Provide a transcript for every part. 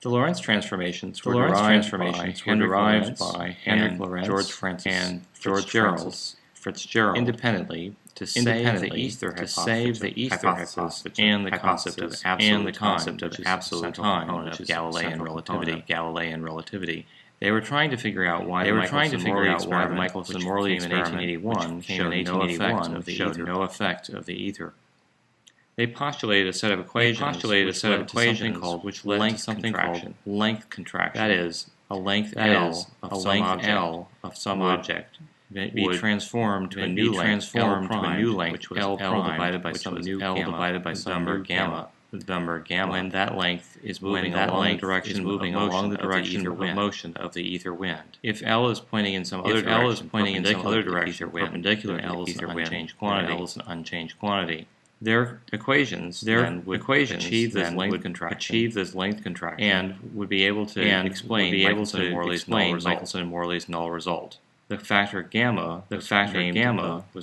The Lorentz transformations were derived by Henrik Lorentz, George Francis, and Fitzgerald independently to save the ether hypothesis and the concept of absolute time, which is Galilean relativity. They were trying to figure out why the Michelson-Morley experiment in 1881 showed no effect of the ether. They postulated a set of equations which led to something called length contraction. That is, a length L of some object be transformed to a new length which was L divided by some number gamma. When that length is moving along the direction of motion of the ether wind. If L is pointing in some other direction, perpendicular to L is an unchanged quantity. Their equations would achieve this length contraction and would be able to explain Michelson-Morley's null result. The factor gamma was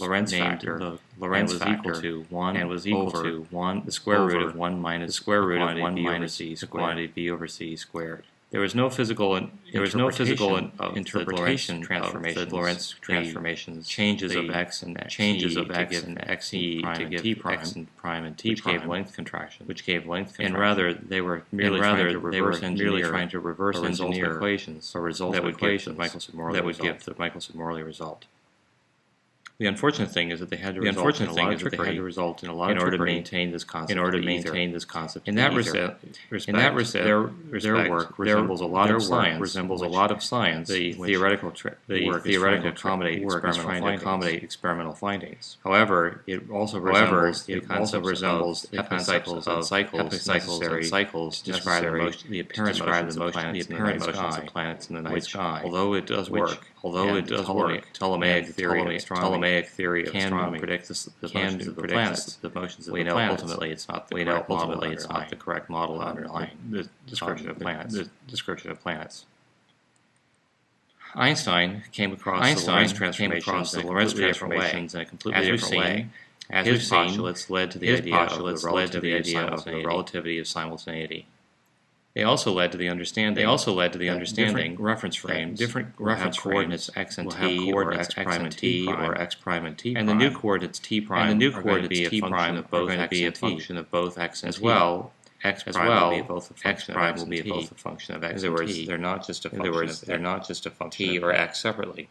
Lorentz factor. The Lorentz factor was equal to 1 the square root of 1 minus the quantity b over c squared. There was no physical interpretation of the Lorentz transformations, changes of x and x to give t prime and t prime, which gave length contraction. And rather, they were merely trying to reverse engineer equations, a result that would give the Michelson-Morley result. The unfortunate thing is that they had to result in a lot of trickery to maintain this concept. In that respect, their work resembles a lot of science. The theoretical work is trying to accommodate experimental findings. However, it also resembles the epicycles necessary to describe the apparent motions of planets in the night sky. Although it does work, Ptolemaic theory of astronomy predicts the motions of the planets. Ultimately, it's not the correct model underlying the description of planets. Einstein came across the Lorentz transformations in a completely different way. As we've seen, postulates led to the idea of the relativity of simultaneity. They also led to the understanding different reference frames coordinates x and t, or x prime and t, and the new coordinates t prime are going to be a function of both x and t. X prime will be both a function of x and t. In other words, they're not just a function t or x separately.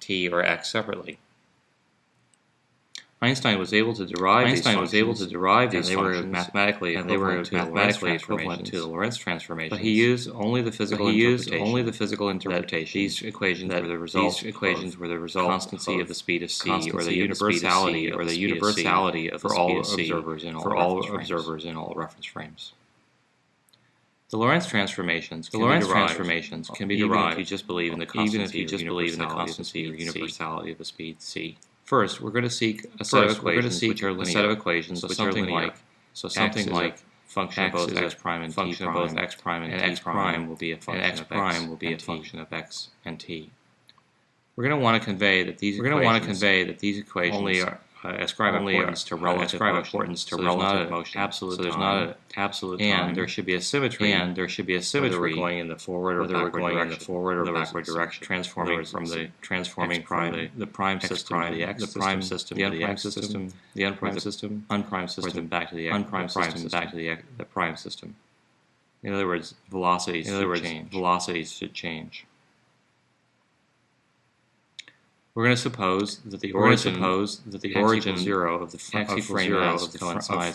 Einstein was able to derive these functions, and they were mathematically equivalent to the Lorentz transformations. But he used only the physical interpretation. These equations were the result of constancy of the speed of c, or the universality of the speed of for all observers in all reference frames. The Lorentz transformations can be derived if you just believe in the constancy or universality of the speed c. First, we're going to seek a set of equations which are linear. So something like function of both x prime and t prime, and x prime will be a function of x and t. We're going to want to convey that these equations only ascribe importance to relative motion. So there's not an absolute time. And there should be a symmetry. Whether we're going in the forward or backward direction, transforming from the prime system to the x system, the unprime system, back to the prime system. In other words, velocities should change. We're going to suppose that the origin 0 of the frame S coincides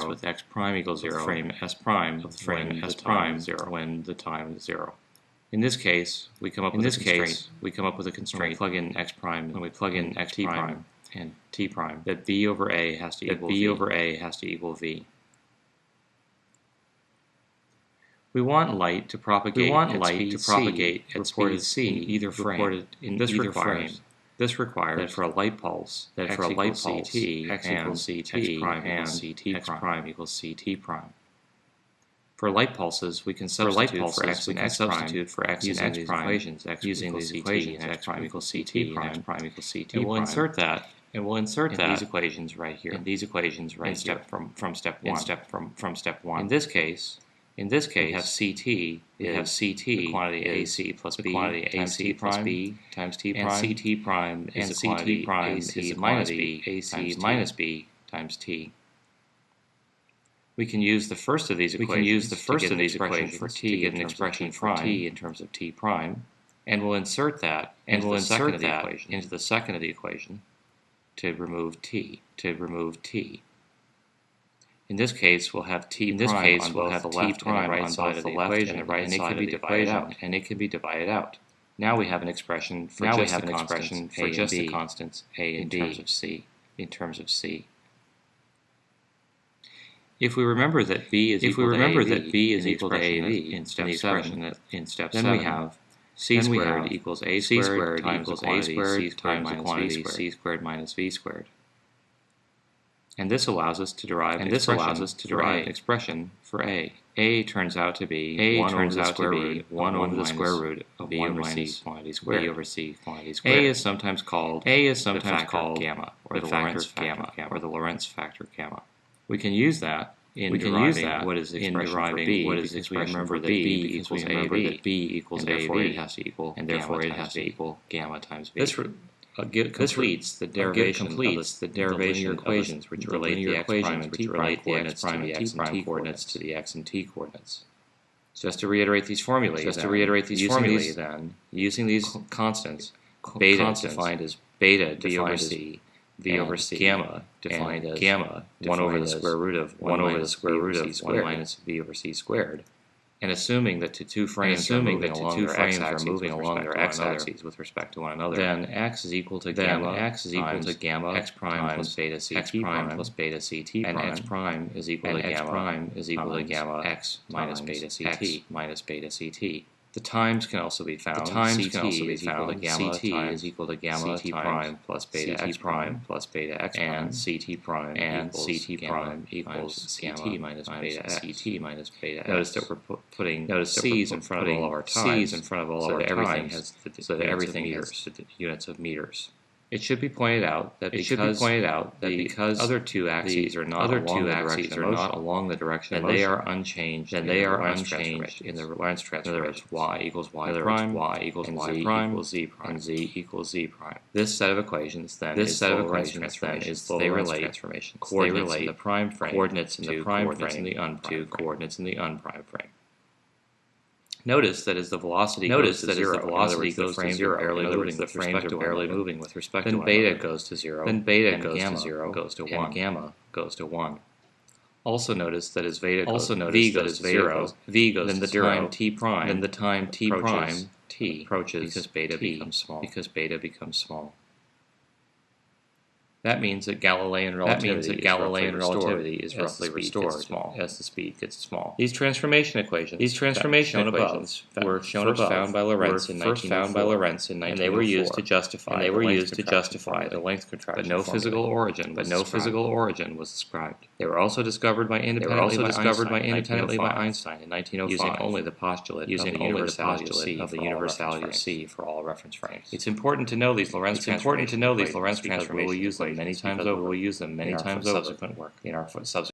with x prime equals 0, frame S prime of the frame S prime 0 when the time is 0. In this case, we come up with a constraint. We plug in x prime and t prime that b over a has to equal v. We want light to propagate at speed c in either frame. This requires that for a light pulse, x equals ct prime. For light pulses, we can substitute for x and x using these equations. X prime equals ct prime, x prime equals ct prime. And we'll insert that in these equations right here. From step 1. In this case, In this case, the quantity AC plus B times T prime times T prime, and CT prime is the quantity AC minus B times T. We can use the first of these equations to get an expression for T in terms of T prime, and we'll insert that into the second of the equation to remove T. In this case, we'll have T prime on both the left and the right side of the equation, and it can be divided out. Now we have an expression for just the constants A and B in terms of C. If we remember that B is equal to AV in step 7, then we have C squared equals A squared times the quantity C squared minus V squared. And this allows us to derive an expression for A. A turns out to be 1 over the square root of B over C quantity squared. A is sometimes called gamma, or the Lorentz factor gamma. We can use that in deriving what is the expression for B, because we remember that B equals AV, and therefore it has to equal gamma times V. This completes the derivation of linear equations which relate the x prime and t prime coordinates to the x and t coordinates. Just to reiterate these formulae, using these constants, beta defined as beta V over C, gamma defined as 1 over the square root of 1 minus V over C squared, and assuming that the two frames are moving along their x-axes with respect to one another, then x is equal to gamma x prime plus beta CT prime, and x prime is equal to gamma x minus beta CT. The times can also be found. CT is equal to gamma CT prime plus beta x prime plus beta x prime, and CT prime equals CT minus beta x. Notice that we're putting C's in front of all of our times, so that everything has the units of meters. It should be pointed out that because other two axes are not along the direction of motion, they are unchanged in the Lorentz transformation. In other words, y equals y prime, and z equals z prime. This set of equations then is the Lorentz transformation. They relate coordinates in the prime frame to coordinates in the unprime frame. Notice that as the velocity goes to zero, the frames are barely moving with respect to one another. Then beta goes to 0, and gamma goes to 1. Also notice that as V goes to 0, then the time t prime approaches because beta becomes small. That means that Galilean relativity is roughly restored as the speed gets small. These transformation equations were first found by Lorentz in 1904, and they were used to justify the length contraction. But no physical origin was ascribed. They were also discovered independently by Einstein in 1905, using only the postulate of the universality of C for all reference frames. It's important to know these Lorentz transformations. We will use them many times over in our subsequent work.